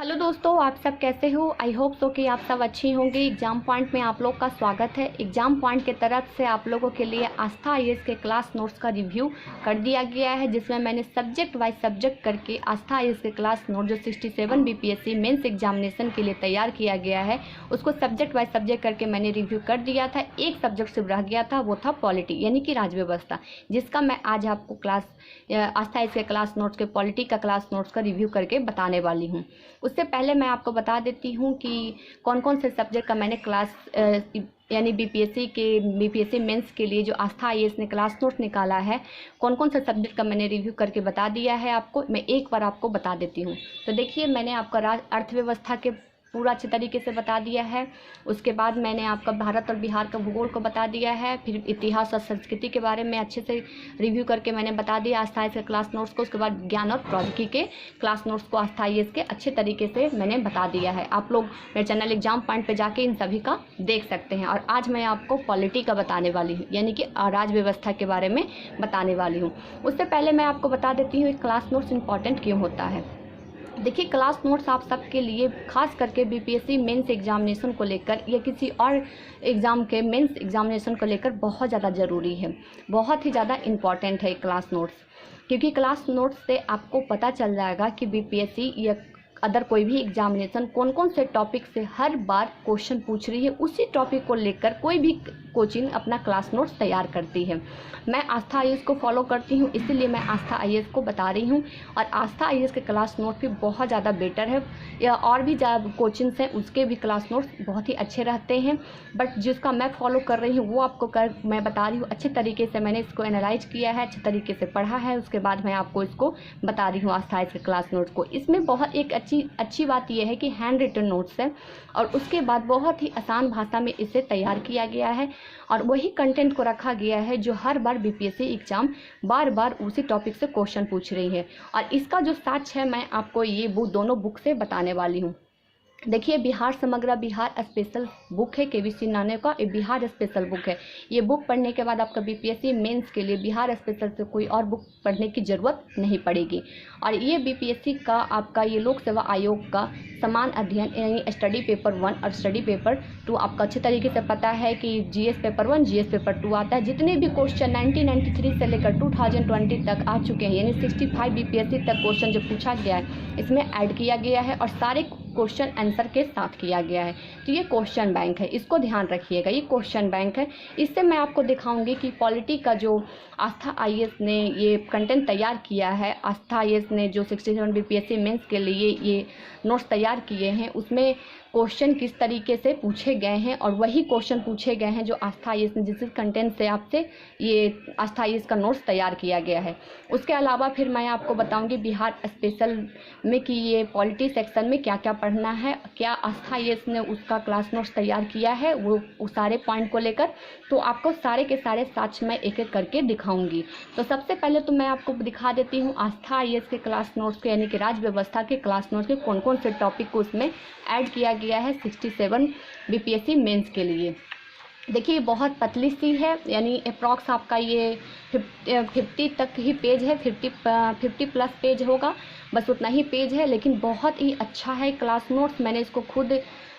Hello दोस्तों, आप सब कैसे हो। आई होप सो कि आप सब अच्छे होंगे। एग्जाम पॉइंट में आप लोग का स्वागत है। एग्जाम पॉइंट की तरफ से आप लोगों के लिए आस्था आईएएस के क्लास नोट्स का रिव्यू कर दिया गया है, जिसमें मैंने सब्जेक्ट वाइज सब्जेक्ट करके आस्था आईएएस के क्लास नोट जो 67 बीपीएससी मेंस एग्जामिनेशन के लिए तैयार किया गया है, उसको सब्जेक्ट वाइज सब्जेक्ट करके मैंने रिव्यू कर दिया था। एक सब्जेक्ट सिर्फ रह गया था, वो था पॉलिटी यानी कि राज्य व्यवस्था, जिसका मैं आज आपको आस्था आईएएस के क्लास नोट्स के पॉलिटी का क्लास नोट्स का रिव्यू करके बताने वाली हूँ। उससे पहले मैं आपको बता देती हूँ कि कौन कौन से सब्जेक्ट का मैंने क्लास यानी बीपीएससी मेंस के लिए जो आस्था आईएएस ने क्लास नोट निकाला है, कौन कौन से सब्जेक्ट का मैंने रिव्यू करके बता दिया है आपको। मैं एक बार आपको बता देती हूँ। तो देखिए, मैंने आपका अर्थव्यवस्था के पूरा अच्छे तरीके से बता दिया है। उसके बाद मैंने आपका भारत और बिहार का भूगोल को बता दिया है। फिर इतिहास और संस्कृति के बारे में अच्छे से रिव्यू करके मैंने बता दिया आस्था आईएएस के क्लास नोट्स को। उसके बाद ज्ञान और प्रौद्योगिकी के क्लास नोट्स को आस्था आईएएस के अच्छे तरीके से मैंने बता दिया है। आप लोग मेरे चैनल एग्जाम पॉइंट पे जाके इन सभी का देख सकते हैं। और आज मैं आपको पॉलिटी का बताने वाली हूँ, यानी कि राज्य व्यवस्था के बारे में बताने वाली हूँ। उससे पहले मैं आपको बता देती हूँ क्लास नोट्स इंपॉर्टेंट क्यों होता है। देखिए, क्लास नोट्स आप सबके लिए, खास करके बीपीएससी मेंस एग्जामिनेशन को लेकर या किसी और एग्ज़ाम के मेंस एग्जामिनेशन को लेकर बहुत ज़्यादा ज़रूरी है, बहुत ही ज़्यादा इम्पॉर्टेंट है क्लास नोट्स। क्योंकि क्लास नोट्स से आपको पता चल जाएगा कि बीपीएससी या अदर कोई भी एग्जामिनेशन कौन कौन से टॉपिक से हर बार क्वेश्चन पूछ रही है। उसी टॉपिक को लेकर कोई भी कोचिंग अपना क्लास नोट्स तैयार करती है। मैं आस्था आईएएस को फॉलो करती हूँ, इसीलिए मैं आस्था आईएएस को बता रही हूँ। और आस्था आईएएस के क्लास नोट भी बहुत ज़्यादा बेटर है, या और भी ज़्यादा कोचिंग्स हैं उसके भी क्लास नोट्स बहुत ही अच्छे रहते हैं। बट जिसका मैं फॉलो कर रही हूँ वो आपको मैं बता रही हूँ अच्छे तरीके से। मैंने इसको एनालाइज किया है, अच्छे तरीके से पढ़ा है, उसके बाद मैं आपको इसको बता रही हूँ आस्था आईएएस के क्लास नोट्स को। इसमें बहुत एक अच्छी बात यह है कि हैंड रिटन नोट्स है, और उसके बाद बहुत ही आसान भाषा में इसे तैयार किया गया है, और वही कंटेंट को रखा गया है जो हर बार बीपीएससी एग्जाम बार बार उसी टॉपिक से क्वेश्चन पूछ रही है। और इसका जो साक्ष्य है मैं आपको ये दोनों बुक से बताने वाली हूँ। देखिए, बिहार समग्र बिहार स्पेशल बुक है, केवीसी नाने का ये बिहार स्पेशल बुक है। ये बुक पढ़ने के बाद आपका बीपीएससी मेंस के लिए बिहार स्पेशल से कोई और बुक पढ़ने की ज़रूरत नहीं पड़ेगी। और ये बीपीएससी का आपका ये लोक सेवा आयोग का समान अध्ययन यानी स्टडी पेपर 1 और स्टडी पेपर 2 आपका अच्छे तरीके से पता है कि जीएस पेपर 1 जीएस पेपर 2 आता है। जितने भी क्वेश्चन 1993 से लेकर 2020 तक आ चुके हैं, यानी 65 बीपीएससी तक क्वेश्चन जो पूछा गया है इसमें ऐड किया गया है, और सारे क्वेश्चन आंसर के साथ किया गया है। तो ये क्वेश्चन बैंक है, इसको ध्यान रखिएगा, ये क्वेश्चन बैंक है। इससे मैं आपको दिखाऊंगी कि पॉलिटी का जो आस्था आईएएस ने ये कंटेंट तैयार किया है, आस्था आईएएस ने जो 67 बीपीएससी मेंस के लिए ये नोट्स तैयार किए हैं, उसमें क्वेश्चन किस तरीके से पूछे गए हैं, और वही क्वेश्चन पूछे गए हैं जो आस्था आईएएस ने जिस कंटेंट से आपसे ये आस्था आईएएस का नोट्स तैयार किया गया है। उसके अलावा फिर मैं आपको बताऊंगी बिहार स्पेशल में कि ये पॉलिटी सेक्शन में क्या क्या पढ़ना है, क्या आस्था आईएएस ने उसका क्लास नोट्स तैयार किया है वो सारे पॉइंट को लेकर। तो आपको सारे के सारे साक्ष्य मैं एक एक करके दिखाऊंगी। तो सबसे पहले तो मैं आपको दिखा देती हूँ आस्था आईएएस के क्लास नोट्स के, यानी कि राज्य व्यवस्था के क्लास नोट्स के कौन कौन से टॉपिक को उसमें ऐड किया गया है 67 बीपीएससी मेंस के लिए। देखिए, ये बहुत पतली सी है, यानी अप्रॉक्स आपका ये 50 तक ही पेज है, 50 प्लस पेज होगा, बस उतना ही पेज है, लेकिन बहुत ही अच्छा है क्लास नोट्स। मैंने इसको खुद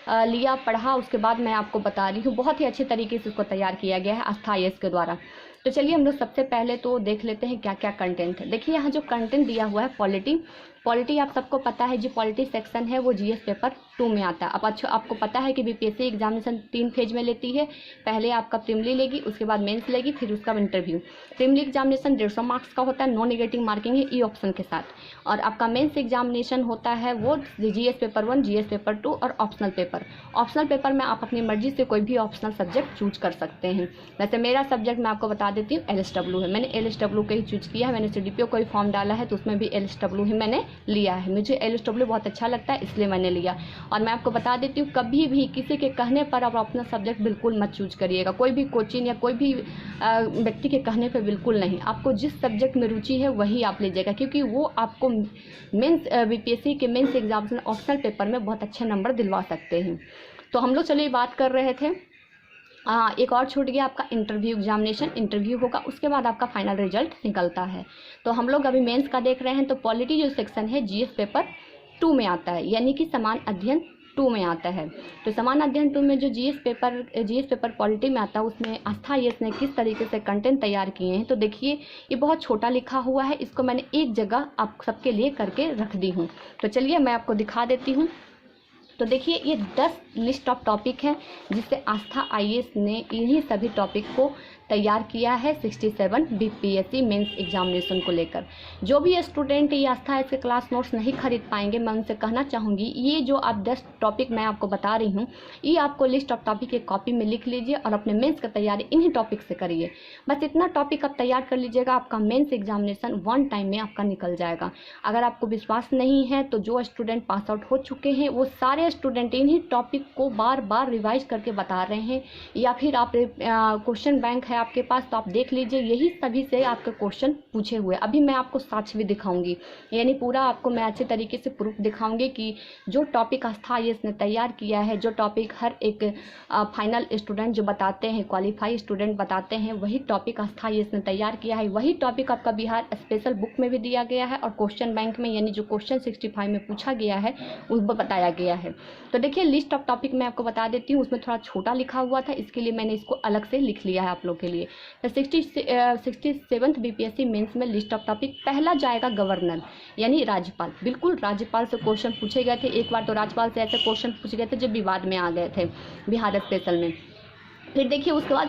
लिया, पढ़ा, उसके बाद मैं आपको बता रही हूँ। बहुत ही अच्छे तरीके से इसको तैयार किया गया है आस्था आईएएस के द्वारा। तो चलिए हम लोग सबसे पहले तो देख लेते हैं क्या क्या कंटेंट है। देखिए, यहाँ जो कंटेंट दिया हुआ है पॉलिटी आप सबको पता है, जो पॉलिटी सेक्शन है वो जीएस पेपर 2 में आता है। अब अच्छा आपको पता है कि बीपीएससी एग्जामिनेशन 3 फेज में लेती है। पहले आपका प्रीलिमिनरी लेगी, उसके बाद मेंस लेगी, फिर उसका इंटरव्यू। प्रीलिमिनरी एग्जामिनेशन 150 मार्क्स का होता है, नो नेगेटिव मार्किंग है ई ऑप्शन के साथ। और आपका मेंस एग्जामिनेशन होता है वो जीएस पेपर 1 जीएस पेपर 2 और ऑप्शनल पेपर। ऑप्शनल पेपर में आप अपनी मर्जी से कोई भी ऑप्शनल सब्जेक्ट चूज कर सकते हैं। वैसे मेरा सब्जेक्ट मैं आपको बता देती हूँ एलएसडब्ल्यू है, मैंने एलएसडब्ल्यू का ही चूज किया है। मैंने सीडीपीओ कोई फॉर्म डाला है तो उसमें भी एलएसडब्ल्यू ही मैंने लिया है। मुझे एलएसडब्ल्यू बहुत अच्छा लगता है, इसलिए मैंने लिया। और मैं आपको बता देती हूँ, कभी भी किसी के कहने पर आप अपना सब्जेक्ट बिल्कुल मत चूज करिएगा, कोई भी कोचिंग या कोई भी व्यक्ति के कहने पर बिल्कुल नहीं। आपको जिस सब्जेक्ट में रुचि है वही आप लीजिएगा, क्योंकि वो आपको मेंस बीपीएससी के मेंस एग्जामिनेशन ऑप्शनल पेपर में बहुत अच्छे नंबर दिलवा सकते हैं। तो हम लोग चलिए बात कर रहे थे, एक और छूट गया आपका इंटरव्यू एग्जामिनेशन। इंटरव्यू होगा, उसके बाद आपका फाइनल रिजल्ट निकलता है। तो हम लोग अभी मेंस का देख रहे हैं। तो पॉलिटी जो सेक्शन है जीएस पेपर 2 में आता है, यानी कि समान अध्ययन 2 में आता है। तो समान अध्ययन 2 में जो जीएस पेपर पॉलिटी में आता है, उसमें आस्था आईएएस ने किस तरीके से कंटेंट तैयार किए हैं। तो देखिए ये बहुत छोटा लिखा हुआ है, इसको मैंने एक जगह आप सबके लिए करके रख दी हूँ। तो चलिए मैं आपको दिखा देती हूँ। तो देखिए ये 10 लिस्ट ऑफ टॉपिक हैं जिससे आस्था आईएएस ने इन्हीं सभी टॉपिक को तैयार किया है 67 बीपीएससी मेंस एग्जामिनेशन को लेकर। जो भी स्टूडेंट ये आस्था आईएएस के क्लास नोट्स नहीं खरीद पाएंगे, मैं उनसे कहना चाहूँगी ये जो आप 10 टॉपिक मैं आपको बता रही हूँ, ये आपको लिस्ट ऑफ टॉपिक एक कॉपी में लिख लीजिए और अपने मेंस की तैयारी इन्हीं टॉपिक से करिए। बस इतना टॉपिक आप तैयार कर लीजिएगा, आपका मेंस एग्जामिनेशन 1 टाइम में आपका निकल जाएगा। अगर आपको विश्वास नहीं है तो जो स्टूडेंट पास आउट हो चुके हैं वो सारे स्टूडेंट इन्हीं टॉपिक को बार बार रिवाइज करके बता रहे हैं, या फिर आप क्वेश्चन बैंक है आपके पास तो आप देख लीजिए, यही सभी से आपके क्वेश्चन पूछे हुए। अभी मैं आपको साक्ष्य भी दिखाऊंगी, यानी पूरा आपको मैं अच्छे तरीके से प्रूफ दिखाऊंगी कि जो टॉपिक आस्था आईएएस ने तैयार किया है, जो टॉपिक हर एक फाइनल स्टूडेंट जो बताते हैं, क्वालिफाई स्टूडेंट बताते हैं, वही टॉपिक आस्था आईएएस ने तैयार किया है। वही टॉपिक आपका बिहार स्पेशल बुक में भी दिया गया है और क्वेश्चन बैंक में, यानी जो क्वेश्चन 65 में पूछा गया है उसको बताया गया है। तो देखिए लिस्ट ऑफ टॉपिक मैं आपको बता देती हूँ, उसमें थोड़ा छोटा लिखा हुआ था, इसके लिए मैंने इसको अलग से लिख लिया है आप लोग के लिए। तो 67 बीपीएससी मेंस में लिस्ट ऑफ टॉपिक पहला जाएगा गवर्नर, यानी राज्यपाल। बिल्कुल राज्यपाल से क्वेश्चन पूछे गए थे, एक बार तो राज्यपाल से ऐसे क्वेश्चन पूछे गए थे जो विवाद में आ गए थे बिहार स्पेशल में। फिर देखिए उसके बाद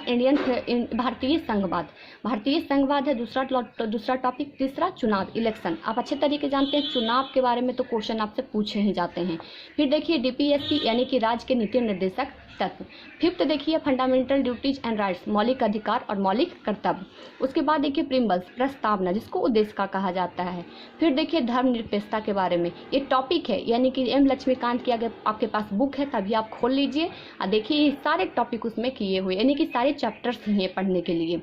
भारतीय संघवाद है दूसरा टॉपिक। तीसरा चुनाव, इलेक्शन। आप अच्छे तरीके जानते हैं चुनाव के बारे में तो क्वेश्चन आपसे पूछे ही जाते हैं। फिर देखिए डीपीएससी यानी कि राज्य के नीति निर्देशक तत्व। फिफ्थ देखिए फंडामेंटल ड्यूटीज एंड राइट्स, मौलिक अधिकार और मौलिक कर्तव्य। उसके बाद देखिए प्रिम्बल्स, प्रस्तावना, जिसको उद्देश्य का कहा जाता है। फिर देखिए धर्मनिरपेक्षता के बारे में, ये टॉपिक है, यानी कि एम लक्ष्मीकांत की अगर आपके पास बुक है तभी आप खोल लीजिए और देखिए ये सारे टॉपिक उसमें किए हुए, यानी कि सारे चैप्टर्स हैं पढ़ने के लिए।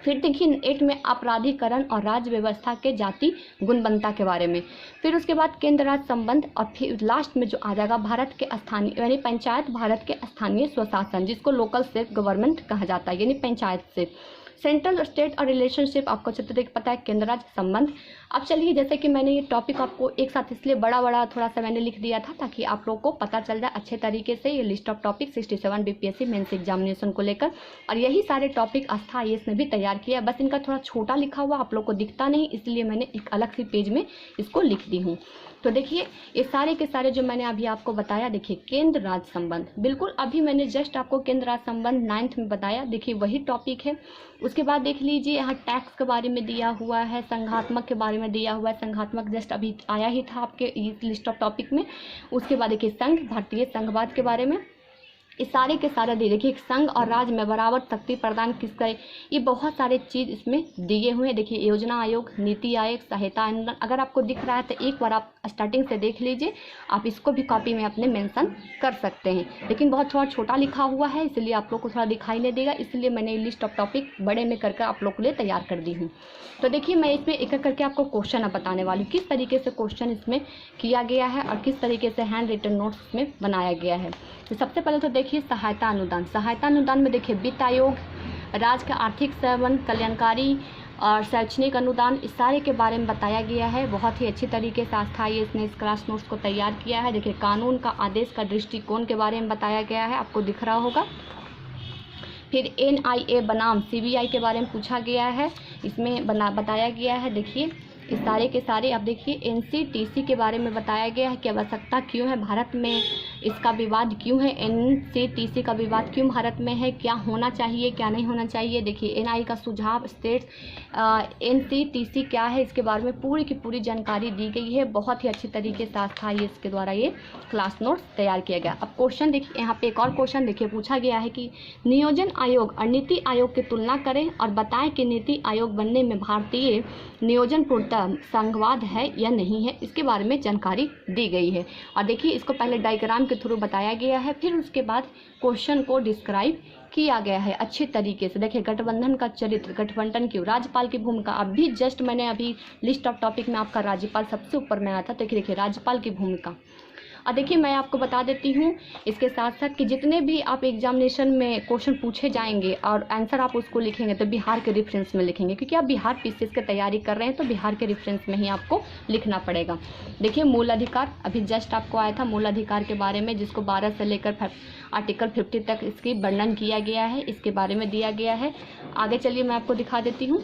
फिर देखिए 8 में आपराधिकरण और राज्य व्यवस्था के जाति गुणवत्ता के बारे में। फिर उसके बाद केंद्र राज्य संबंध, और फिर लास्ट में जो आ जाएगा भारत के स्थानीय, यानी पंचायत भारत के स्थानीय स्वशासन, जिसको लोकल सेल्फ गवर्नमेंट कहा जाता है, यानी पंचायत से। सेंट्रल स्टेट और रिलेशनशिप आपको अच्छे तरीके पता है, केंद्र राज्य संबंध। अब चलिए जैसे कि मैंने ये टॉपिक आपको एक साथ इसलिए बड़ा थोड़ा सा मैंने लिख दिया था ताकि आप लोग को पता चल जाए अच्छे तरीके से ये list of topic 67 BPSC mains examination को लेकर। और यही सारे टॉपिक आस्था आईएएस ने भी तैयार किया, बस इनका थोड़ा छोटा लिखा हुआ आप लोग को दिखता नहीं, इसलिए मैंने एक अलग सी पेज में इसको लिख दी हूँ। तो देखिए ये सारे के सारे जो मैंने अभी आपको बताया, देखिए केंद्र राज्य संबंध, बिल्कुल अभी मैंने जस्ट आपको केंद्र राज्य संबंध 9th में बताया, देखिए वही टॉपिक है। उसके बाद देख लीजिए यहाँ टैक्स के बारे में दिया हुआ है, संघात्मक के बारे में दिया हुआ है, संघात्मक जस्ट अभी आया ही था आपके इस लिस्ट ऑफ टॉपिक में। उसके बाद देखिए संघ, भारतीय संघवाद के बारे में, इस सारे के सारे देखिए संघ और राज्य में बराबर शक्ति प्रदान किस करे, ये बहुत सारे चीज़ इसमें दिए हुए हैं। देखिए योजना आयोग, नीति आयोग, सहायता अनुदान, अगर आपको दिख रहा है तो एक बार आप स्टार्टिंग से देख लीजिए, आप इसको भी कॉपी में अपने मेंशन कर सकते हैं। लेकिन बहुत थोड़ा छोटा लिखा हुआ है इसलिए आप लोग को थोड़ा दिखाई नहीं देगा, इसलिए मैंने लिस्ट ऑफ टॉपिक बड़े में करके आप लोग के लिए तैयार कर दी हूँ। तो देखिए मैं इसमें एक एक करके आपको क्वेश्चन अब बताने वाली हूँ, किस तरीके से क्वेश्चन इसमें किया गया है और किस तरीके से हैंड रिटन नोट्स इसमें बनाया गया है। तो सबसे पहले तो देखिए सहायता अनुदान में देखिए वित्त आयोग, राज्य का आर्थिक सेवन, कल्याणकारी और शैक्षणिक अनुदान, इस सारे के बारे में बताया गया है। बहुत ही अच्छी तरीके से आस्था आईएएस ने इस क्लास नोट्स को तैयार किया है। देखिए कानून का आदेश का दृष्टिकोण के बारे में बताया गया है, आपको दिख रहा होगा। फिर एनआईए बनाम सीबीआई के बारे में पूछा गया है, इसमें बताया गया है। देखिए इस सारे के सारे आप देखिए एनसीटीसी के बारे में बताया गया है कि आवश्यकता क्यों है, भारत में इसका विवाद क्यों है, एनसीटीसी का विवाद क्यों भारत में है, क्या होना चाहिए क्या नहीं होना चाहिए। देखिए एनआई का सुझाव, स्टेट्स, एनसीटीसी क्या है, इसके बारे में पूरी की पूरी जानकारी दी गई है। बहुत ही अच्छी तरीके से आस्था आईएएस के द्वारा ये क्लास नोट्स तैयार किया गया। अब क्वेश्चन देखिए, यहाँ पे एक और क्वेश्चन देखिए पूछा गया है कि नियोजन आयोग और नीति आयोग की तुलना करें और बताएं कि नीति आयोग बनने में भारतीय नियोजन पूर्णतः संघवाद है या नहीं है, इसके बारे में जानकारी दी गई है। और देखिए इसको पहले डायग्राम के थ्रू बताया गया है, फिर उसके बाद क्वेश्चन को डिस्क्राइब किया गया है अच्छे तरीके से। देखिए गठबंधन का चरित्र, गठबंधन क्यों, राज्यपाल की भूमिका, अभी जस्ट मैंने अभी लिस्ट ऑफ टॉपिक में आपका राज्यपाल सबसे ऊपर में आया था, तो देखिए राज्यपाल की भूमिका। और देखिए मैं आपको बता देती हूँ इसके साथ साथ कि जितने भी आप एग्जामिनेशन में क्वेश्चन पूछे जाएंगे और आंसर आप उसको लिखेंगे तो बिहार के रेफरेंस में लिखेंगे, क्योंकि आप बिहार पीसीएस की तैयारी कर रहे हैं तो बिहार के रेफरेंस में ही आपको लिखना पड़ेगा। देखिए मूल अधिकार अभी जस्ट आपको आया था, मूल अधिकार के बारे में, जिसको 12 से लेकर आर्टिकल 50 तक इसकी वर्णन किया गया है, इसके बारे में दिया गया है। आगे चलिए मैं आपको दिखा देती हूँ।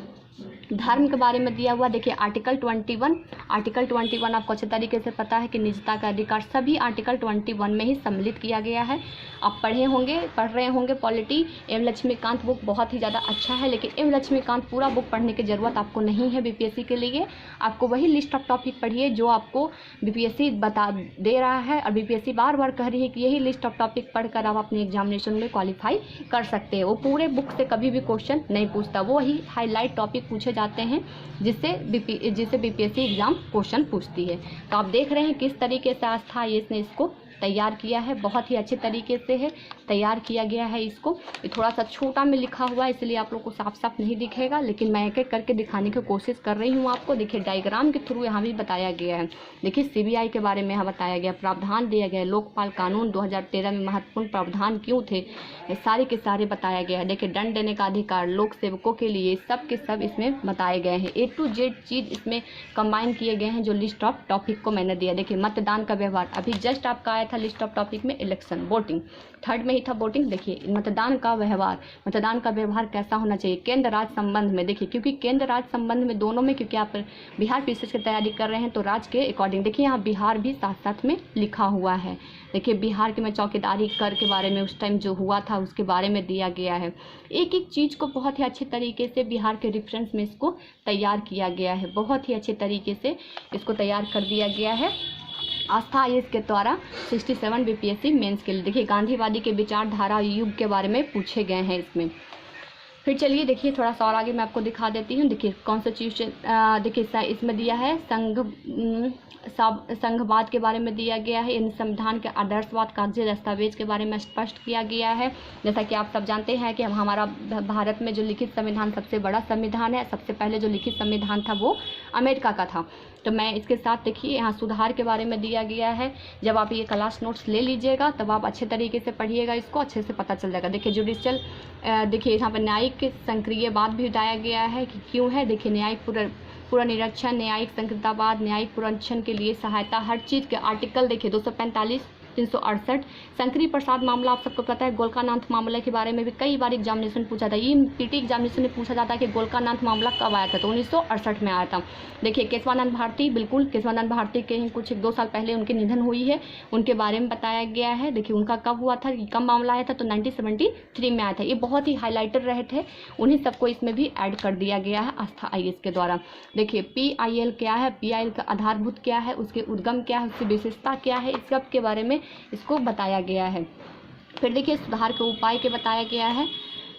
धर्म के बारे में दिया हुआ, देखिए आर्टिकल 21 आपको अच्छे तरीके से पता है कि निजता का अधिकार सभी आर्टिकल 21 में ही सम्मिलित किया गया है। आप पढ़ रहे होंगे पॉलिटी। एम लक्ष्मीकांत बुक बहुत ही ज़्यादा अच्छा है, लेकिन एम लक्ष्मीकांत पूरा बुक पढ़ने की ज़रूरत आपको नहीं है बीपीएससी के लिए। आपको वही लिस्ट ऑफ टॉपिक पढ़िए जो आपको बीपीएससी बता दे रहा है, और बीपीएससी बार बार कह रही है कि यही लिस्ट ऑफ टॉपिक पढ़कर आप अपने एग्जामिनेशन में क्वालिफाई कर सकते हैं। वो पूरे बुक से कभी भी क्वेश्चन नहीं पूछता, वो ही हाईलाइट टॉपिक पूछे जाते हैं जिससे बीपीएससी एग्जाम क्वेश्चन पूछती है। तो आप देख रहे हैं किस तरीके से आस्था आईएएस ने इसको तैयार किया है, बहुत ही अच्छे तरीके से है तैयार किया गया है इसको। ये थोड़ा सा छोटा में लिखा हुआ है इसलिए आप लोग को साफ साफ नहीं दिखेगा, लेकिन मैं एक एक करके दिखाने की कोशिश कर रही हूँ आपको। देखिए डायग्राम के थ्रू यहाँ भी बताया गया है। देखिए सीबीआई के बारे में यहाँ बताया गया, प्रावधान दिया गया, लोकपाल कानून 2013 में महत्वपूर्ण प्रावधान क्यों थे, ये सारे के सारे बताया गया है। देखिए दंड देने का अधिकार लोक सेवकों के लिए, सब के सब इसमें बताए गए हैं। A to Z चीज़ इसमें कंबाइन किए गए हैं जो लिस्ट ऑफ टॉपिक को मैंने दिया। देखिए मतदान का व्यवहार अभी जस्ट आपका आया था लिस्ट ऑफ टॉपिक में, इलेक्शन, वोटिंग, थर्ड में ही था वोटिंग। देखिए मतदान का व्यवहार कैसा होना चाहिए केंद्र राज्य संबंध में। देखिए क्योंकि केंद्र राज्य संबंध में दोनों में, क्योंकि आप बिहार पीसीएस की तैयारी कर रहे हैं तो राज्य के अकॉर्डिंग, देखिए यहाँ बिहार भी साथ साथ में लिखा हुआ है। देखिए बिहार के में चौकीदारी कर के बारे में उस टाइम जो हुआ था उसके बारे में दिया गया है। एक एक चीज़ को बहुत ही अच्छे तरीके से बिहार के रेफरेंस में इसको तैयार किया गया है, बहुत ही अच्छे तरीके से इसको तैयार कर दिया गया है आस्था आईएएस के द्वारा 67 बीपीएससी मेंस के लिए। देखिए गांधीवादी के विचारधारा युग के बारे में पूछे गए हैं इसमें। फिर चलिए देखिए थोड़ा सा और आगे मैं आपको दिखा देती हूँ। देखिए कॉन्स्टिट्यूशन, देखिए इसमें दिया है संघवाद के बारे में दिया गया है, इन संविधान के आदर्शवाद कागजी दस्तावेज के बारे में स्पष्ट किया गया है। जैसा कि आप सब जानते हैं कि हमारा भारत में जो लिखित संविधान सबसे बड़ा संविधान है, सबसे पहले जो लिखित संविधान था वो अमेरिका का था। तो मैं इसके साथ देखिए यहाँ सुधार के बारे में दिया गया है। जब आप ये क्लास नोट्स ले लीजिएगा तब आप अच्छे तरीके से पढ़िएगा, इसको अच्छे से पता चल जाएगा। देखिए जुडिशियल, देखिए यहाँ पर न्यायिक सक्रियवाद भी बताया गया है कि क्यों है। देखिए न्यायिक पूरा निरीक्षण, न्यायिक संकृतावाद, न्यायिक पुनरीक्षण के लिए सहायता, हर चीज़ के आर्टिकल देखिए 245, 368। शंकरी प्रसाद मामला आप सबको पता है, गोलकानाथ मामले के बारे में भी कई बार एग्जामिनेशन पूछा था। ये पीटी एग्जामिनेशन में पूछा जाता है कि गोलकानाथ मामला कब आया था, तो 1968 में आया था। देखिए केशवानंद भारती, बिल्कुल केशवानंद भारती के कुछ 1-2 साल पहले उनके निधन हुई है, उनके बारे में बताया गया है। देखिए उनका कब हुआ था, कब मामला आया था, तो 1973 में आया था। ये बहुत ही हाईलाइटर रहे थे, उन्हीं सबको इसमें भी ऐड कर दिया गया है आस्था आईएएस के द्वारा। देखिए PIL क्या है, PIL का आधारभूत क्या है, उसके उद्गम क्या है, उसकी विशेषता क्या है, इस सब के बारे में इसको बताया गया है। फिर देखिए सुधार के उपाय के बताया गया है।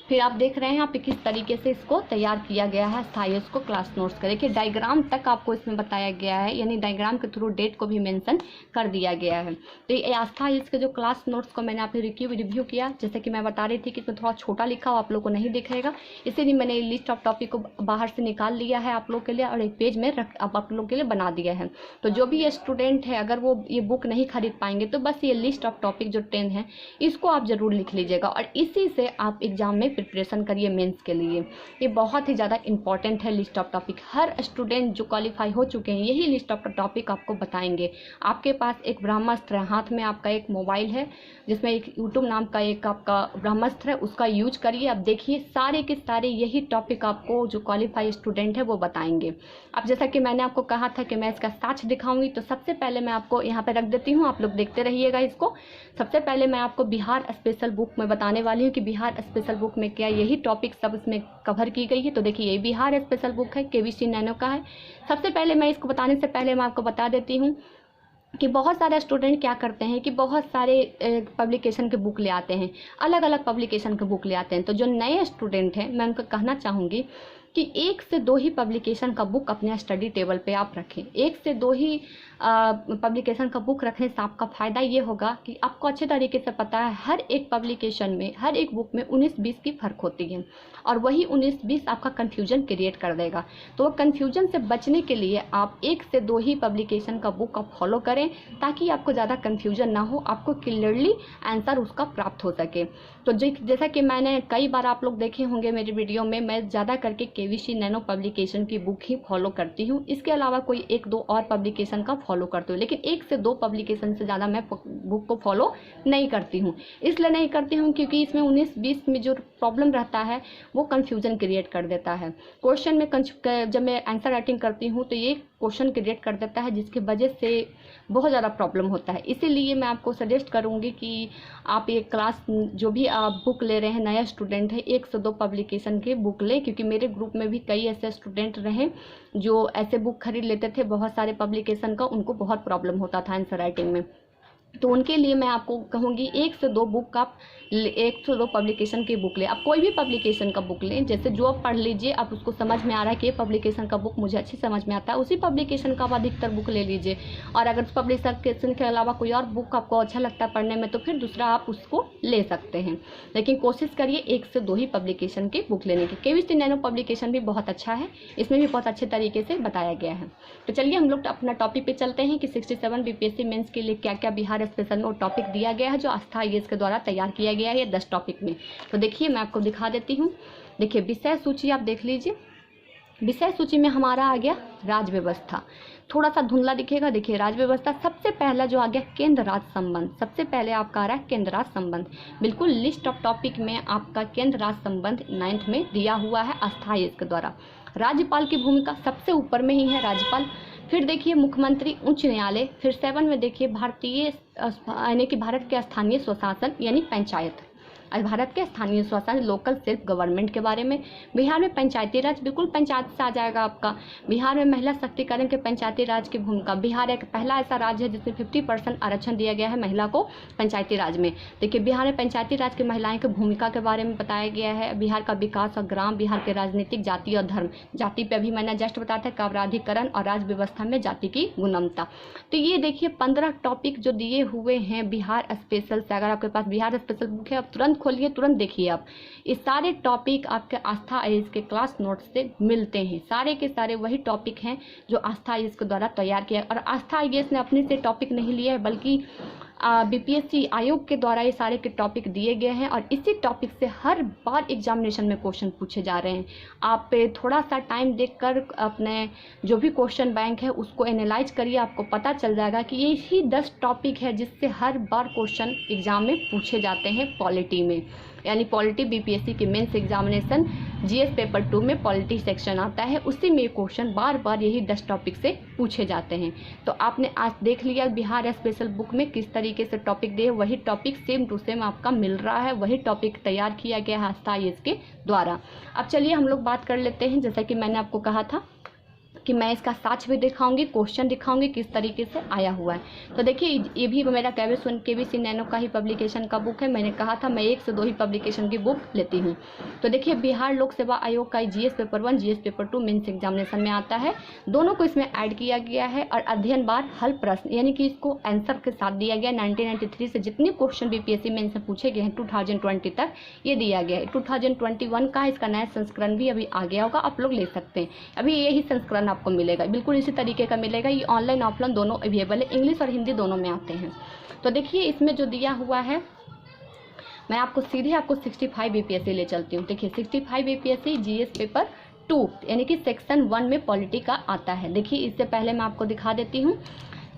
फिर आप देख रहे हैं यहाँ पे किस तरीके से इसको तैयार किया गया है स्थायी को क्लास नोट्स का। देखिए डायग्राम तक आपको इसमें बताया गया है, यानी डायग्राम के थ्रू डेट को भी मेंशन कर दिया गया है। तो ये आस्था इसके जो क्लास नोट्स को मैंने आपने रिव्यू किया, जैसे कि मैं बता रही थी कि इसमें थोड़ा छोटा लिखा हो, आप लोग को नहीं दिखेगा, इसीलिए मैंने लिस्ट ऑफ टॉपिक को बाहर से निकाल लिया है आप लोग के लिए और एक पेज में आप लोग के लिए बना दिया है। तो जो भी ये स्टूडेंट है अगर वो ये बुक नहीं खरीद पाएंगे तो बस ये लिस्ट ऑफ टॉपिक जो 10 है इसको आप जरूर लिख लीजिएगा और इसी से आप एग्जाम में प्रिपरेशन करिए मेंस के लिए। ये बहुत ही ज़्यादा इंपॉर्टेंट है list of topic. Her student जो क्वालिफाई हो चुके हैं यही लिस्ट ऑफ टॉपिक आपको बताएंगे। आपके पास एक ब्रह्मास्त्र है, हाथ में आपका एक मोबाइल है जिसमें एक यूट्यूब नाम का एक आपका ब्रह्मास्त्र है, उसका यूज करिए। अब देखिए सारे के सारे यही टॉपिक आपको जो क्वालिफाई स्टूडेंट है वो बताएंगे। अब जैसा कि मैंने आपको कहा था कि मैं इसका साक्ष्य दिखाऊंगी, तो सबसे पहले मैं आपको यहाँ पे रख देती हूँ, आप लोग देखते रहिएगा इसको। सबसे पहले मैं आपको बिहार स्पेशल बुक में बताने वाली हूँ कि बिहार स्पेशल बुक में क्या यही टॉपिक सब इसमें कवर की गई है। तो देखिए ये बिहार स्पेशल बुक है, KBC नैनो का है। सबसे पहले मैं इसको बताने से पहले मैं आपको बता देती हूँ कि बहुत सारे स्टूडेंट क्या करते हैं कि बहुत सारे पब्लिकेशन के बुक ले आते हैं, अलग अलग पब्लिकेशन के बुक ले आते हैं। तो जो नए स्टूडेंट हैं मैं उनको कहना चाहूँगी कि 1 से 2 ही पब्लिकेशन का बुक अपने स्टडी टेबल पे आप रखें। 1 से 2 ही पब्लिकेशन का बुक रखने से आपका फ़ायदा ये होगा कि आपको अच्छे तरीके से पता है हर एक पब्लिकेशन में, हर एक बुक में 19-20 की फ़र्क होती है, और वही 19-20 आपका कन्फ्यूजन क्रिएट कर देगा। तो वो कन्फ्यूजन से बचने के लिए आप 1 से 2 ही पब्लिकेशन का बुक आप फॉलो करें, ताकि आपको ज़्यादा कन्फ्यूजन ना हो, आपको क्लियरली आंसर उसका प्राप्त हो सके। तो जैसा कि मैंने कई बार आप लोग देखे होंगे मेरी वीडियो में, मैं ज़्यादा करके केवीसी नैनो पब्लिकेशन की बुक ही फॉलो करती हूँ। इसके अलावा कोई 1-2 और पब्लिकेशन का फॉलो करती हूँ, लेकिन 1 से 2 पब्लिकेशन से ज़्यादा मैं बुक को फॉलो नहीं करती हूँ। इसलिए नहीं करती हूँ क्योंकि इसमें 19-20 में जो प्रॉब्लम रहता है वो कन्फ्यूजन क्रिएट कर देता है। क्वेश्चन में जब मैं आंसर राइटिंग करती हूँ तो ये क्वेश्चन क्रिएट कर देता है, जिसकी वजह से बहुत ज़्यादा प्रॉब्लम होता है। इसीलिए मैं आपको सजेस्ट करूँगी कि आप ये क्लास जो भी आप बुक ले रहे हैं, नया स्टूडेंट है, 1 से 2 पब्लिकेशन के बुक लें, क्योंकि मेरे ग्रुप में भी कई ऐसे स्टूडेंट रहे जो ऐसे बुक खरीद लेते थे बहुत सारे पब्लिकेशन का, उनको बहुत प्रॉब्लम होता था आंसर राइटिंग में। तो उनके लिए मैं आपको कहूँगी 1 से 2 बुक आप 1 से 2 पब्लिकेशन की बुक लें। आप कोई भी पब्लिकेशन का बुक लें, जैसे जो आप पढ़ लीजिए, आप उसको समझ में आ रहा है कि ये पब्लिकेशन का बुक मुझे अच्छी समझ में आता है, उसी पब्लिकेशन का आप अधिकतर बुक ले लीजिए। और अगर उस पब्लिकेशन के अलावा कोई और बुक आपको अच्छा लगता है पढ़ने में तो फिर दूसरा आप उसको ले सकते हैं, लेकिन कोशिश करिए 1 से 2 ही पब्लिकेशन की बुक लेने की। केवीसी नैनो पब्लिकेशन भी बहुत अच्छा है, इसमें भी बहुत अच्छे तरीके से बताया गया है। तो चलिए हम लोग अपना टॉपिक पे चलते हैं कि 67 बीपीएससी मेंस के लिए क्या क्या बिहार स्पेशल में वो टॉपिक दिया गया है जो आस्था आईएएस के द्वारा तैयार किया गया है 10 टॉपिक में। तो देखिए मैं आपको दिखा देती हूँ। देखिए विषय सूची आप देख लीजिए। विषय सूची में हमारा आ गया राज्य व्यवस्था, थोड़ा सा धुंधला दिखेगा। देखिए राज्य व्यवस्था सबसे पहला जो आ गया केंद्र राज्य संबंध, सबसे पहले आपका आ रहा है केंद्र राज्य संबंध। बिल्कुल लिस्ट ऑफ टॉपिक में आपका केंद्र राज्य संबंध 9th में दिया हुआ है आस्था आईएएस के द्वारा। राज्यपाल की भूमिका सबसे ऊपर में ही है राज्यपाल। फिर देखिए मुख्यमंत्री, उच्च न्यायालय। फिर 7 में देखिए भारतीय यानी कि भारत के स्थानीय स्वशासन यानी पंचायत, भारत के स्थानीय स्वशासन लोकल सेल्फ गवर्नमेंट के बारे में। बिहार में पंचायती राज, बिल्कुल पंचायत से आ जाएगा आपका। बिहार में महिला सशक्तिकरण के पंचायती राज की भूमिका। बिहार एक पहला ऐसा राज्य है जिसमें 50% आरक्षण दिया गया है महिला को पंचायती राज में। देखिए बिहार में पंचायती राज की महिलाएं की भूमिका के बारे में बताया गया है। बिहार का विकास और ग्राम, बिहार के राजनीतिक, जाति और धर्म। जाति पे अभी मैंने जस्ट बताया था, काराधिकरण और राज्य व्यवस्था में जाति की गुणवत्ता। तो ये देखिए 15 टॉपिक जो दिए हुए हैं बिहार स्पेशल से। अगर आपके पास बिहार स्पेशल बुक है आप तुरंत खोलिए, तुरंत देखिए आप। ये सारे टॉपिक आपके आस्था आईएएस के क्लास नोट्स से मिलते हैं। सारे के सारे वही टॉपिक हैं जो आस्था आईएएस के द्वारा तैयार किया। और आस्था आईएएस ने अपने से टॉपिक नहीं लिया है, बल्कि बीपीएससी आयोग के द्वारा ये सारे के टॉपिक दिए गए हैं और इसी टॉपिक से हर बार एग्जामिनेशन में क्वेश्चन पूछे जा रहे हैं। आप थोड़ा सा टाइम देखकर अपने जो भी क्वेश्चन बैंक है उसको एनालाइज करिए, आपको पता चल जाएगा कि ये ही 10 टॉपिक है जिससे हर बार क्वेश्चन एग्जाम में पूछे जाते हैं पॉलिटी में। यानी पॉलिटी बीपीएससी के मेंस एग्जामिनेशन जीएस पेपर 2 में पॉलिटी सेक्शन आता है, उसी में क्वेश्चन बार बार यही 10 टॉपिक से पूछे जाते हैं। तो आपने आज देख लिया बिहार स्पेशल बुक में किस तरीके से टॉपिक दिए, वही टॉपिक सेम टू सेम आपका मिल रहा है, वही टॉपिक तैयार किया गया है आस्था आईएएस के द्वारा। अब चलिए हम लोग बात कर लेते हैं, जैसा कि मैंने आपको कहा था कि मैं इसका साक्ष्य भी दिखाऊंगी, क्वेश्चन दिखाऊंगी किस तरीके से आया हुआ है। तो देखिए ये भी मेरा केवीसी नैनो का ही पब्लिकेशन का बुक है। मैंने कहा था मैं 1 से 2 ही पब्लिकेशन की बुक लेती हूँ। तो देखिए बिहार लोक सेवा आयोग का GS paper 1 GS paper 2 mains examination में आता है, दोनों को इसमें ऐड किया गया है। और अध्ययन बार हल प्रश्न यानी कि इसको आंसर के साथ दिया गया। 1993 से जितने क्वेश्चन बीपीएससी मेंस से पूछे गए हैं 2020 तक ये दिया गया है। 2021 का इसका नया संस्करण भी अभी आ गया होगा, आप लोग ले सकते हैं। अभी यही संस्करण आपको मिलेगा, बिल्कुल इसी तरीके का मिलेगा। ये ऑनलाइन ऑफलाइन दोनों अवेलेबल है, इंग्लिश और हिंदी दोनों में आते हैं। तो देखिए इसमें जो दिया हुआ है मैं आपको सीधे 65 बीपीएससी ले चलती हूँ। देखिए 65 बीपीएससी जीएस पेपर 2 यानी कि सेक्शन 1 में पॉलिटी का आता है। देखिए इससे पहले मैं आपको दिखा देती हूँ,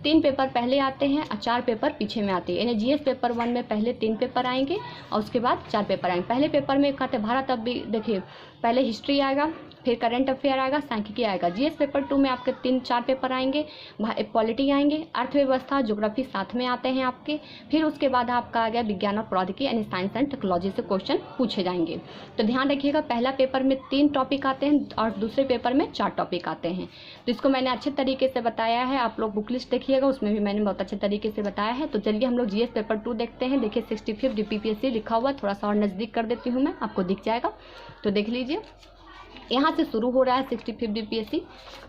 3 पेपर पहले आते हैं और 4 पेपर पीछे में आते हैं। यानी जीएस पेपर 1 में पहले 3 पेपर आएंगे और उसके बाद 4 पेपर आएंगे। पहले पेपर में कहते भारत, अब भी देखिए पहले हिस्ट्री आएगा, फिर करंट अफेयर आएगा, सांख्यिकी आएगा। जीएस पेपर 2 में आपके 3-4 पेपर आएंगे, पॉलिटी आएंगे, अर्थव्यवस्था, ज्योग्राफी साथ में आते हैं आपके। फिर उसके बाद आपका आ गया विज्ञान और प्रौद्योगिकी यानी साइंस एंड टेक्नोलॉजी से क्वेश्चन पूछे जाएंगे। तो ध्यान रखिएगा पहला पेपर में 3 टॉपिक आते हैं और दूसरे पेपर में 4 टॉपिक आते हैं। तो इसको मैंने अच्छे तरीके से बताया है, आप लोग बुक लिस्ट देखिएगा, उसमें भी मैंने बहुत अच्छे तरीके से बताया है। तो चलिए हम लोग जीएस पेपर 2 देखते हैं। देखिए 65 बीपीएससी लिखा हुआ, थोड़ा सा और नज़दीक कर देती हूँ मैं, आपको दिख जाएगा। तो देख लीजिए यहाँ से शुरू हो रहा है 65 बीपीएससी।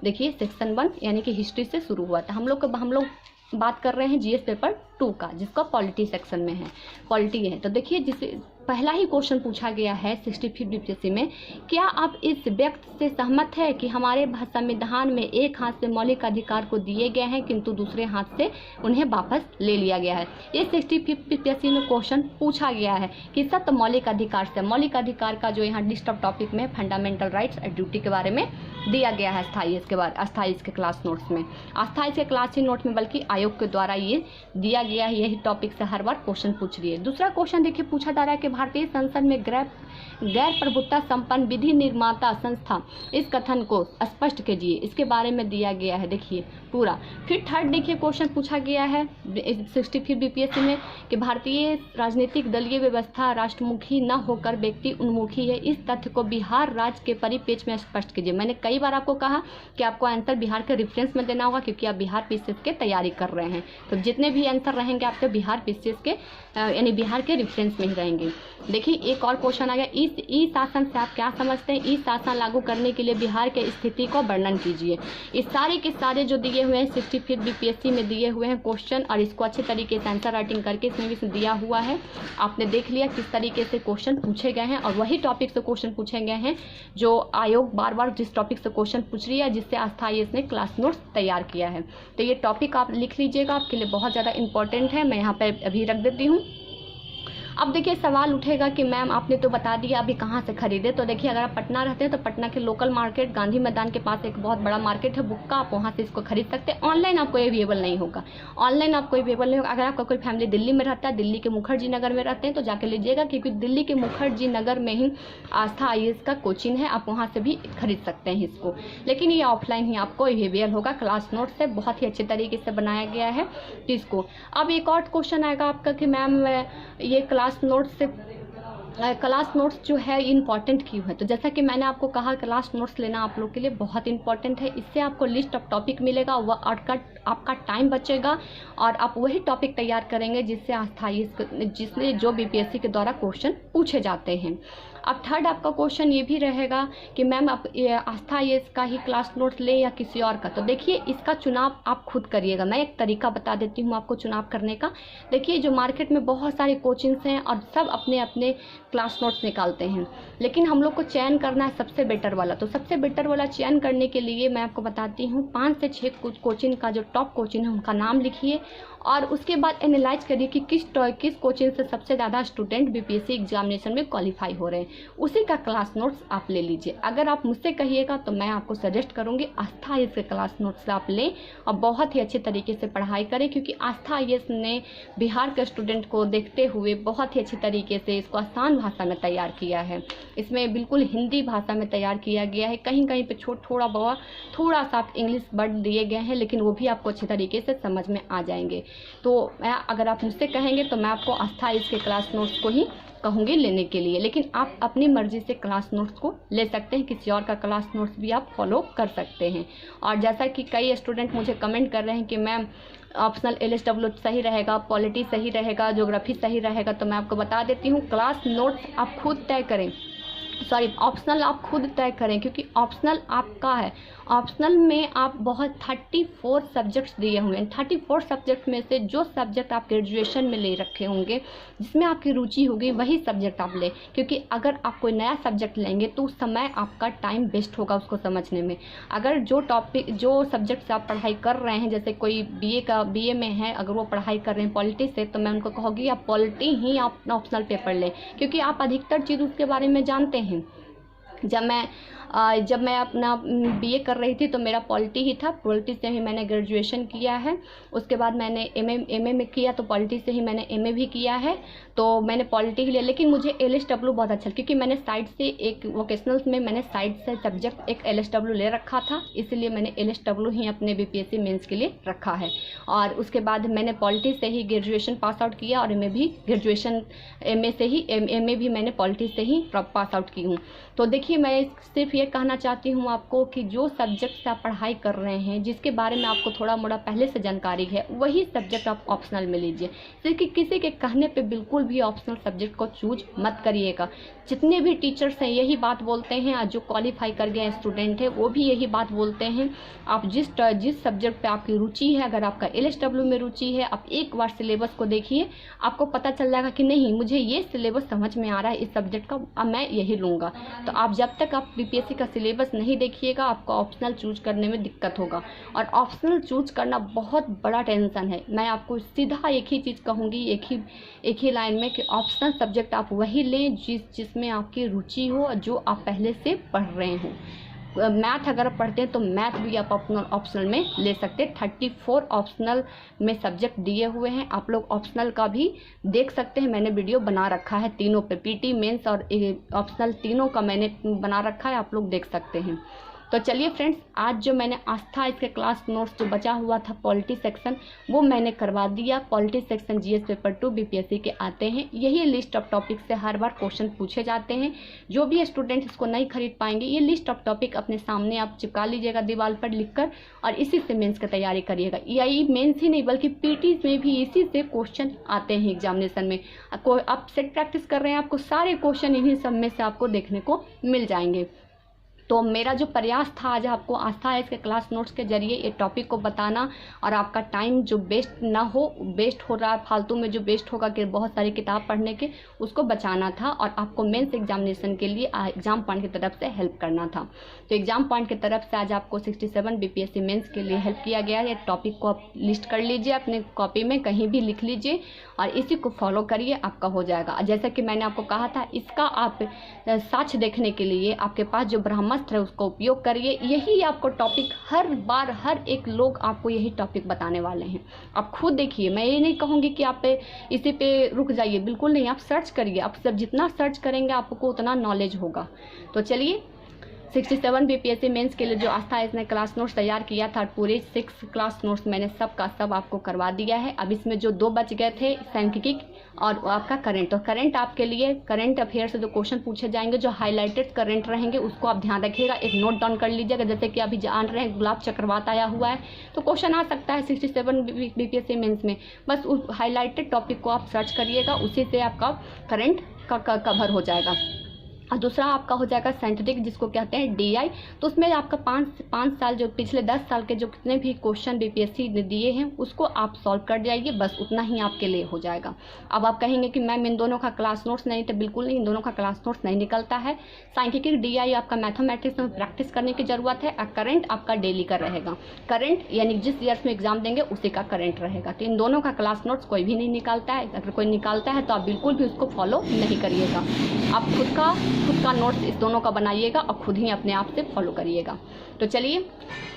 देखिए सेक्शन 1 यानी कि हिस्ट्री से शुरू हुआ था। हम लोग बात कर रहे हैं जीएस पेपर 2 का, जिसका पॉलिटी सेक्शन में है, पॉलिटी है। तो देखिए जिसे पहला ही क्वेश्चन पूछा गया है 65 बीपीएससी में, क्या आप इस व्यक्ति से सहमत है कि हमारे संविधान में एक हाथ से मौलिक अधिकार को दिए गए हैं किंतु दूसरे हाथ से उन्हें वापस ले लिया गया है। ये 65 बीपीएससी में क्वेश्चन पूछा गया है कि सत्य मौलिक अधिकार से, मौलिक अधिकार का जो यहाँ लिस्ट ऑफ टॉपिक में फंडामेंटल राइट्स एंड ड्यूटी के बारे में दिया गया है अस्थायी के क्लास नोट्स में, अस्थायी के क्लास नोट में, बल्कि आयोग के द्वारा ये दिया गया है। यही टॉपिक से हर बार क्वेश्चन पूछ रही है। दूसरा क्वेश्चन देखिए पूछा जा रहा है कि भारतीय संसद में गैर प्रभुत्व संपन्न विधि निर्माता संस्था, इस कथन को स्पष्ट कीजिए। इसके बारे में दिया गया है देखिए पूरा। फिर थर्ड देखिए क्वेश्चन पूछा गया है 65 बीपीएससी में कि भारतीय राजनीतिक दलीय व्यवस्था राष्ट्रमुखी न होकर व्यक्ति उन्मुखी है, इस तथ्य को बिहार राज्य के परिप्रेक्ष्य में स्पष्ट कीजिए। मैंने कई बार आपको कहा कि आपको आंसर बिहार के रेफरेंस में देना होगा, क्योंकि आप बिहार पीसीएस के तैयारी कर रहे हैं। तो जितने भी आंसर रहेंगे आपके बिहार पीसीएस के यानी बिहार के रेफरेंस में ही रहेंगे। देखिए एक और क्वेश्चन आ गया, ई शासन से आप क्या समझते हैं? ई शासन लागू करने के लिए बिहार के स्थिति को वर्णन कीजिए। इस सारे के सारे जो दिए हुए हैं 65 बीपीएससी में दिए हुए हैं क्वेश्चन, और इसको अच्छे तरीके से आंसर राइटिंग करके इसमें भी दिया हुआ है। आपने देख लिया किस तरीके से क्वेश्चन पूछे गए हैं, और वही टॉपिक से क्वेश्चन पूछे गए हैं जो आयोग बार बार जिस टॉपिक से क्वेश्चन पूछ रही है, जिससे अस्थायी इसने क्लास नोट्स तैयार किया है। तो ये टॉपिक आप लिख लीजिएगा, आपके लिए बहुत ज़्यादा इंपॉर्टेंट है। मैं यहाँ पर अभी रख देती हूँ। अब देखिए सवाल उठेगा कि मैम आपने तो बता दिया अभी कहाँ से खरीदे। तो देखिए अगर आप पटना रहते हैं तो पटना के लोकल मार्केट गांधी मैदान के पास एक बहुत बड़ा मार्केट है बुक का, आप वहाँ से इसको खरीद सकते हैं। ऑनलाइन आपको अवेलेबल नहीं होगा, ऑनलाइन आपको अवेलेबल नहीं होगा। अगर आपका कोई फैमिली दिल्ली में रहता है, दिल्ली के मुखर्जी नगर में रहते हैं, तो जाके लीजिएगा, क्योंकि दिल्ली के मुखर्जी नगर में ही आस्था आईएएस का कोचिंग है, आप वहाँ से भी खरीद सकते हैं इसको। लेकिन ये ऑफलाइन ही आपको अवेलेबल होगा, क्लास नोट से बहुत ही अच्छे तरीके से बनाया गया है इसको। अब एक और क्वेश्चन आएगा आपका कि मैम ये क्लास नोट्स जो है इम्पॉर्टेंट क्यों है? तो जैसा कि मैंने आपको कहा क्लास नोट्स लेना आप लोग के लिए बहुत इंपॉर्टेंट है। इससे आपको लिस्ट ऑफ टॉपिक मिलेगा, वह आपका टाइम बचेगा और आप वही टॉपिक तैयार करेंगे जिससे जो बीपीएससी के द्वारा क्वेश्चन पूछे जाते हैं। अब थर्ड आपका क्वेश्चन ये भी रहेगा कि मैम आप आस्था आईएएस का ही क्लास नोट्स ले या किसी और का? तो देखिए इसका चुनाव आप खुद करिएगा। मैं एक तरीका बता देती हूँ आपको चुनाव करने का। देखिए जो मार्केट में बहुत सारे कोचिंग्स हैं और सब अपने अपने क्लास नोट्स निकालते हैं, लेकिन हम लोग को चयन करना है सबसे बेटर वाला। तो सबसे बेटर वाला चयन करने के लिए मैं आपको बताती हूँ 5 से 6 कोचिंग का जो टॉप कोचिंग है उनका नाम लिखिए, और उसके बाद एनालाइज करिए कि किस कोचिंग से सबसे ज़्यादा स्टूडेंट बीपीएससी एग्जामिनेशन में क्वालिफाई हो रहे हैं, उसी का क्लास नोट्स आप ले लीजिए। अगर आप मुझसे कहिएगा तो मैं आपको सजेस्ट करूंगी आस्था आईएएस के क्लास नोट्स आप लें और बहुत ही अच्छे तरीके से पढ़ाई करें, क्योंकि आस्था आईएएस ने बिहार के स्टूडेंट को देखते हुए बहुत ही अच्छी तरीके से इसको आसान भाषा में तैयार किया है। इसमें बिल्कुल हिंदी भाषा में तैयार किया गया है, कहीं कहीं पे थोड़ा सा इंग्लिश वर्ड दिए गए हैं, लेकिन वो भी आपको अच्छे तरीके से समझ में आ जाएंगे। तो अगर आप मुझसे कहेंगे तो मैं आपको आस्था आईएएस के क्लास नोट्स को ही कहूँगी लेने के लिए, लेकिन आप अपनी मर्जी से क्लास नोट्स को ले सकते हैं, किसी और का क्लास नोट्स भी आप फॉलो कर सकते हैं। और जैसा कि कई स्टूडेंट मुझे कमेंट कर रहे हैं कि मैम ऑप्शनल एलएसडब्ल्यू सही रहेगा, पॉलिटी सही रहेगा, ज्योग्राफी सही रहेगा, तो मैं आपको बता देती हूँ क्लास नोट्स आप खुद तय करें, ऑप्शनल आप खुद तय करें, क्योंकि ऑप्शनल आपका है। ऑप्शनल में आप बहुत 34 सब्जेक्ट्स दिए हुए हैं। 34 सब्जेक्ट में से जो सब्जेक्ट आप ग्रेजुएशन में ले रखे होंगे, जिसमें आपकी रुचि होगी, वही सब्जेक्ट आप लें, क्योंकि अगर आप कोई नया सब्जेक्ट लेंगे तो उस समय आपका टाइम वेस्ट होगा उसको समझने में। अगर जो सब्जेक्ट से आप पढ़ाई कर रहे हैं, जैसे कोई बीए में है, अगर वो पढ़ाई कर रहे हैं पॉलिटी से, तो मैं उनको कहूँगी आप पॉलिटी ही आप ऑप्शनल पेपर लें, क्योंकि आप अधिकतर चीज़ उसके बारे में जानते हैं। जब मैं अपना बीए कर रही थी तो मेरा पॉलिटी ही था, पॉलिटी से ही मैंने ग्रेजुएशन किया है। उसके बाद मैंने एमए में किया तो पॉलिटी से ही मैंने एमए भी किया है, तो मैंने पॉलिटी ही लिया। लेकिन मुझे एलएसडब्ल्यू बहुत अच्छा, क्योंकि मैंने साइड से एक वोकेशनल्स में मैंने साइड से सब्जेक्ट एक एलएसडब्ल्यू ले रखा था, इसलिए मैंने एलएसडब्ल्यू ही अपने बीपीएससी मेंस के लिए रखा है। और उसके बाद मैंने पॉलिटी से ही ग्रेजुएशन पास आउट किया और एमए भी एमए भी मैंने पॉलिटी से ही पास आउट की हूँ। तो देखिए मैं सिर्फ ये ये कहना चाहती हूँ आपको कि जो सब्जेक्ट से आप पढ़ाई कर रहे हैं, जिसके बारे में आपको थोड़ा मोड़ा पहले से जानकारी है, वही सब्जेक्ट आप ऑप्शनल में लीजिए। क्योंकि किसी के कहने पे बिल्कुल भी ऑप्शनल सब्जेक्ट को चूज मत करिएगा। जितने भी टीचर्स हैं यही बात बोलते हैं, आज जो क्वालिफाई कर गए स्टूडेंट है वो भी यही बात बोलते हैं। आप जिस सब्जेक्ट पे आपकी रुचि है, अगर आपका LSW में रुचि है, आप एक बार सिलेबस को देखिए, आपको पता चल जाएगा कि नहीं मुझे ये सिलेबस समझ में आ रहा है इस सब्जेक्ट का, अब मैं यही लूँगा। तो आप जब तक आप BPSC का सिलेबस नहीं देखिएगा, आपको ऑप्शनल चूज करने में दिक्कत होगा। और ऑप्शनल चूज करना बहुत बड़ा टेंशन है। मैं आपको सीधा एक ही चीज़ कहूँगी, एक ही लाइन में, कि ऑप्शनल सब्जेक्ट आप वही लें जिसमें आपकी रुचि हो, जो आप पहले से पढ़ रहे हो। मैथ अगर आप पढ़ते हैं तो मैथ भी आप ऑप्शनल में ले सकते हैं। 34 ऑप्शनल में सब्जेक्ट दिए हुए हैं, आप लोग ऑप्शनल का भी देख सकते हैं। मैंने वीडियो बना रखा है तीनों पे, PT, मेंस और ऑप्शनल तीनों का मैंने बना रखा है, आप लोग देख सकते हैं। तो चलिए फ्रेंड्स, आज जो मैंने आस्था इसके क्लास नोट्स जो बचा हुआ था पॉलिटी सेक्शन, वो मैंने करवा दिया। Polity section GS paper 2 BPSC के आते हैं। यही लिस्ट ऑफ टॉपिक से हर बार क्वेश्चन पूछे जाते हैं। जो भी स्टूडेंट इसको नहीं खरीद पाएंगे, ये लिस्ट ऑफ टॉपिक अपने सामने आप चिपका लीजिएगा दीवार पर लिखकर, और इसी से मेंस की तैयारी करिएगा। यही मेंस ही नहीं बल्कि PT में भी इसी से क्वेश्चन आते हैं एग्जामिनेशन में। आप सेट प्रैक्टिस कर रहे हैं, आपको सारे क्वेश्चन इन्हीं सब में से आपको देखने को मिल जाएंगे। तो मेरा जो प्रयास था आज आपको आस्था है इसके क्लास नोट्स के जरिए ये टॉपिक को बताना, और आपका टाइम जो वेस्ट ना हो, वेस्ट हो रहा है फालतू में, जो वेस्ट होगा कि बहुत सारी किताब पढ़ने के, उसको बचाना था, और आपको मेंस एग्जामिनेशन के लिए एग्जाम पॉइंट की तरफ से हेल्प करना था। तो एग्जाम पॉइंट की तरफ से आज आपको 67 BPSC मेंस के लिए हेल्प किया गया है। ये टॉपिक को आप लिस्ट कर लीजिए अपने कॉपी में, कहीं भी लिख लीजिए, और इसी को फॉलो करिए, आपका हो जाएगा। जैसा कि मैंने आपको कहा था, इसका आप साक्ष्य देखने के लिए आपके पास जो ब्रह्मास्त्र है उसको उपयोग करिए। यही आपको टॉपिक हर बार हर एक लोग आपको यही टॉपिक बताने वाले हैं। आप खुद देखिए, मैं ये नहीं कहूँगी कि आप इसी पे रुक जाइए, बिल्कुल नहीं। आप सर्च करिए, आप सब जितना सर्च करेंगे आपको उतना नॉलेज होगा। तो चलिए, 67 BPSC मेंस के लिए जो आस्था इसने क्लास नोट्स तैयार किया था, पूरे 6 क्लास नोट्स मैंने सब का सब आपको करवा दिया है। अब इसमें जो 2 बच गए थे, सांख्यिकी और आपका करंट, और करंट आपके लिए करंट अफेयर से जो क्वेश्चन पूछे जाएंगे, जो हाईलाइटेड करंट रहेंगे, उसको आप ध्यान रखिएगा, एक नोट डाउन कर लीजिएगा। जैसे कि अभी जान रहे हैं गुलाब चक्रवात आया हुआ है, तो क्वेश्चन आ सकता है 67 BPSC मेंस में। बस उस हाईलाइटेड टॉपिक को आप सर्च करिएगा, उसी से आपका करंट का कवर हो जाएगा। और दूसरा आपका हो जाएगा साइंटिफिक, जिसको कहते हैं DI। तो उसमें आपका 5 साल जो पिछले 10 साल के जो कितने भी क्वेश्चन BPSC ने दिए हैं, उसको आप सॉल्व कर जाइए, बस उतना ही आपके लिए हो जाएगा। अब आप कहेंगे कि मैम इन दोनों का क्लास नोट्स नहीं, तो बिल्कुल नहीं, इन दोनों का क्लास नोट्स नहीं निकलता है। साइंटिफिक DI आपका मैथमेटिक्स में प्रैक्टिस करने की ज़रूरत है, और करंट आपका डेली का रहेगा। करंट यानी जिस ईयर्स में एग्जाम देंगे उसी का करंट रहेगा। तो इन दोनों का क्लास नोट्स कोई भी नहीं निकालता है। अगर कोई निकालता है तो आप बिल्कुल भी उसको फॉलो नहीं करिएगा। आप खुद का नोट्स इस दोनों का बनाइएगा और खुद ही अपने आप से फॉलो करिएगा। तो चलिए,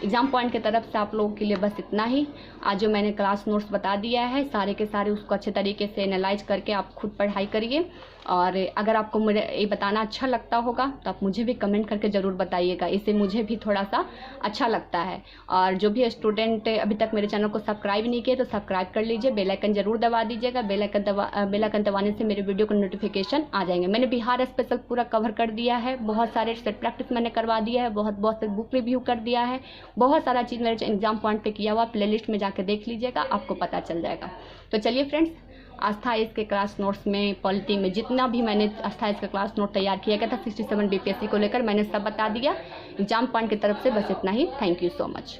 एग्जाम पॉइंट की तरफ से आप लोगों के लिए बस इतना ही। आज जो मैंने क्लास नोट्स बता दिया है, सारे के सारे उसको अच्छे तरीके से एनालाइज करके आप खुद पढ़ाई करिए। और अगर आपको मुझे ये बताना अच्छा लगता होगा तो आप मुझे भी कमेंट करके ज़रूर बताइएगा, इससे मुझे भी थोड़ा सा अच्छा लगता है। और जो भी स्टूडेंट अभी तक मेरे चैनल को सब्सक्राइब नहीं किए तो सब्सक्राइब कर लीजिए, बेल आइकन जरूर दबा दीजिएगा। बेल आइकन दबाने से मेरे वीडियो को नोटिफिकेशन आ जाएंगे। मैंने बिहार स्पेशल पूरा कवर कर दिया है, बहुत सारे सेट प्रैक्टिस मैंने करवा दिया है, बहुत से बुक रिव्यू कर दिया है, बहुत सारा चीज़ मेरे एग्जाम पॉइंट पे किया हुआ, प्लेलिस्ट में जाके देख लीजिएगा, आपको पता चल जाएगा। तो चलिए फ्रेंड्स, आस्था इसके क्लास नोट्स में पॉलिटी में जितना भी मैंने आस्था इसका क्लास नोट तैयार किया गया था 67 BPSC को लेकर, मैंने सब बता दिया। एग्जाम पॉइंट की तरफ से बस इतना ही। Thank you so much.